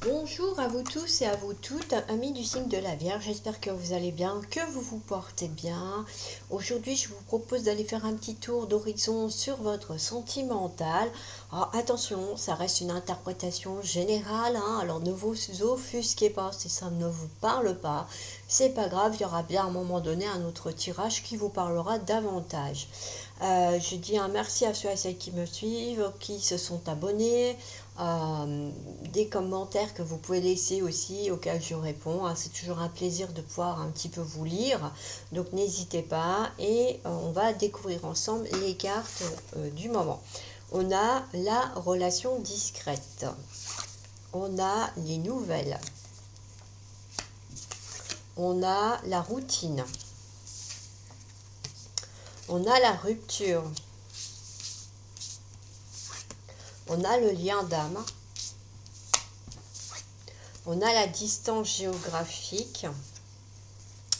Bonjour à vous tous et à vous toutes, amis du signe de la Vierge, j'espère que vous allez bien, que vous vous portez bien. Aujourd'hui, je vous propose d'aller faire un petit tour d'horizon sur votre sentimental. Alors attention, ça reste une interprétation générale, hein, alors ne vous offusquez pas si ça ne vous parle pas. C'est pas grave, il y aura bien à un moment donné un autre tirage qui vous parlera davantage. Je dis un merci à ceux et celles qui me suivent, qui se sont abonnés, des commentaires que vous pouvez laisser aussi auxquels je réponds, hein. C'est toujours un plaisir de pouvoir un petit peu vous lire. Donc n'hésitez pas et on va découvrir ensemble les cartes du moment. On a la relation discrète. On a les nouvelles. On a la routine. On a la rupture. On a le lien d'âme. On a la distance géographique,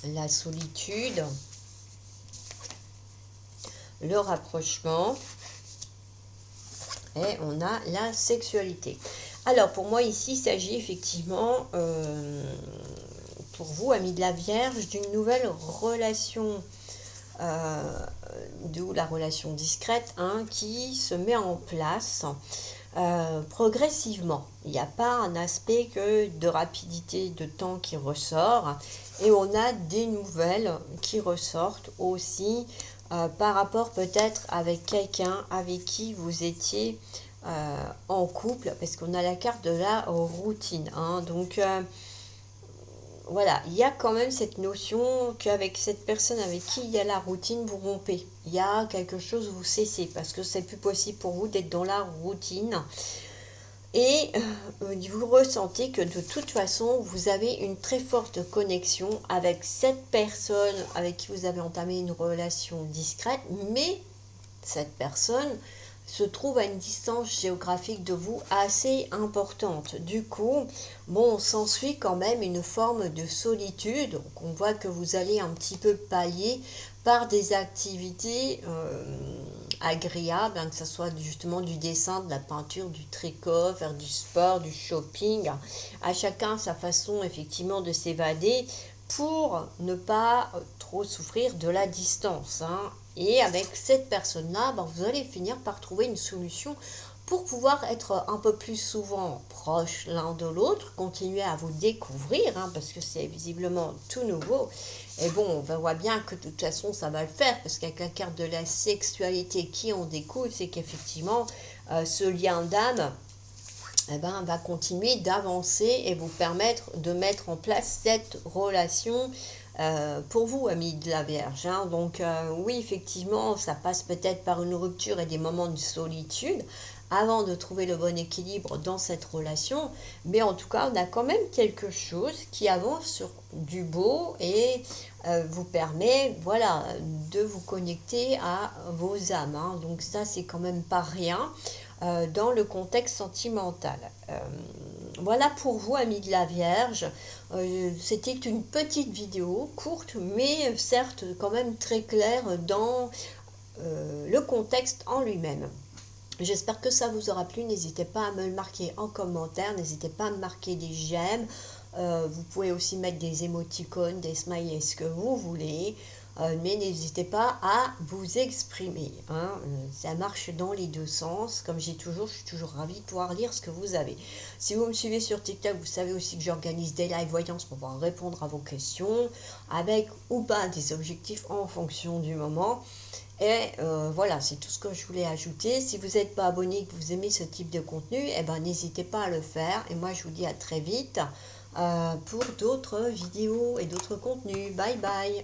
la solitude, le rapprochement et on a la sexualité. Alors pour moi ici, il s'agit effectivement pour vous, amis de la Vierge, d'une nouvelle relation, d'où la relation discrète, hein, qui se met en place progressivement. Il n'y a pas un aspect que de rapidité de temps qui ressort et on a des nouvelles qui ressortent aussi par rapport peut-être avec quelqu'un avec qui vous étiez en couple parce qu'on a la carte de la routine, hein. Donc voilà, il y a quand même cette notion qu'avec cette personne avec qui il y a la routine, vous rompez. Il y a quelque chose, vous cessez, parce que c'est plus possible pour vous d'être dans la routine. Et vous ressentez que de toute façon, vous avez une très forte connexion avec cette personne avec qui vous avez entamé une relation discrète, mais cette personne se trouve à une distance géographique de vous assez importante. Du coup, bon, s'ensuit quand même une forme de solitude. Donc on voit que vous allez un petit peu pallier par des activités agréables, hein, que ce soit justement du dessin, de la peinture, du tricot, faire du sport, du shopping. À chacun sa façon effectivement de s'évader pour ne pas trop souffrir de la distance, hein. Et avec cette personne-là, ben, vous allez finir par trouver une solution pour pouvoir être un peu plus souvent proches l'un de l'autre, continuer à vous découvrir, hein, parce que c'est visiblement tout nouveau. Et bon, on voit bien que de toute façon, ça va le faire, parce qu'avec la carte de la sexualité qui en découle, c'est qu'effectivement, ce lien d'âme, eh ben, va continuer d'avancer et vous permettre de mettre en place cette relation pour vous, amis de la Vierge, hein. Donc oui, effectivement, ça passe peut-être par une rupture et des moments de solitude avant de trouver le bon équilibre dans cette relation. Mais en tout cas, on a quand même quelque chose qui avance sur du beau et vous permet, voilà, de vous connecter à vos âmes, hein. Donc ça, c'est quand même pas rien dans le contexte sentimental. Voilà pour vous, amis de la Vierge. C'était une petite vidéo, courte, mais certes quand même très claire dans le contexte en lui-même. J'espère que ça vous aura plu. N'hésitez pas à me le marquer en commentaire. N'hésitez pas à me marquer des j'aime. Vous pouvez aussi mettre des émoticônes, des smileys, ce que vous voulez. Mais n'hésitez pas à vous exprimer, hein. Ça marche dans les deux sens. Comme j'ai toujours, je suis toujours ravie de pouvoir lire ce que vous avez. Si vous me suivez sur TikTok, vous savez aussi que j'organise des live voyances pour pouvoir répondre à vos questions avec ou pas des objectifs en fonction du moment. Et voilà, c'est tout ce que je voulais ajouter. Si vous n'êtes pas abonné et que vous aimez ce type de contenu, eh ben, n'hésitez pas à le faire. Et moi, je vous dis à très vite pour d'autres vidéos et d'autres contenus. Bye bye.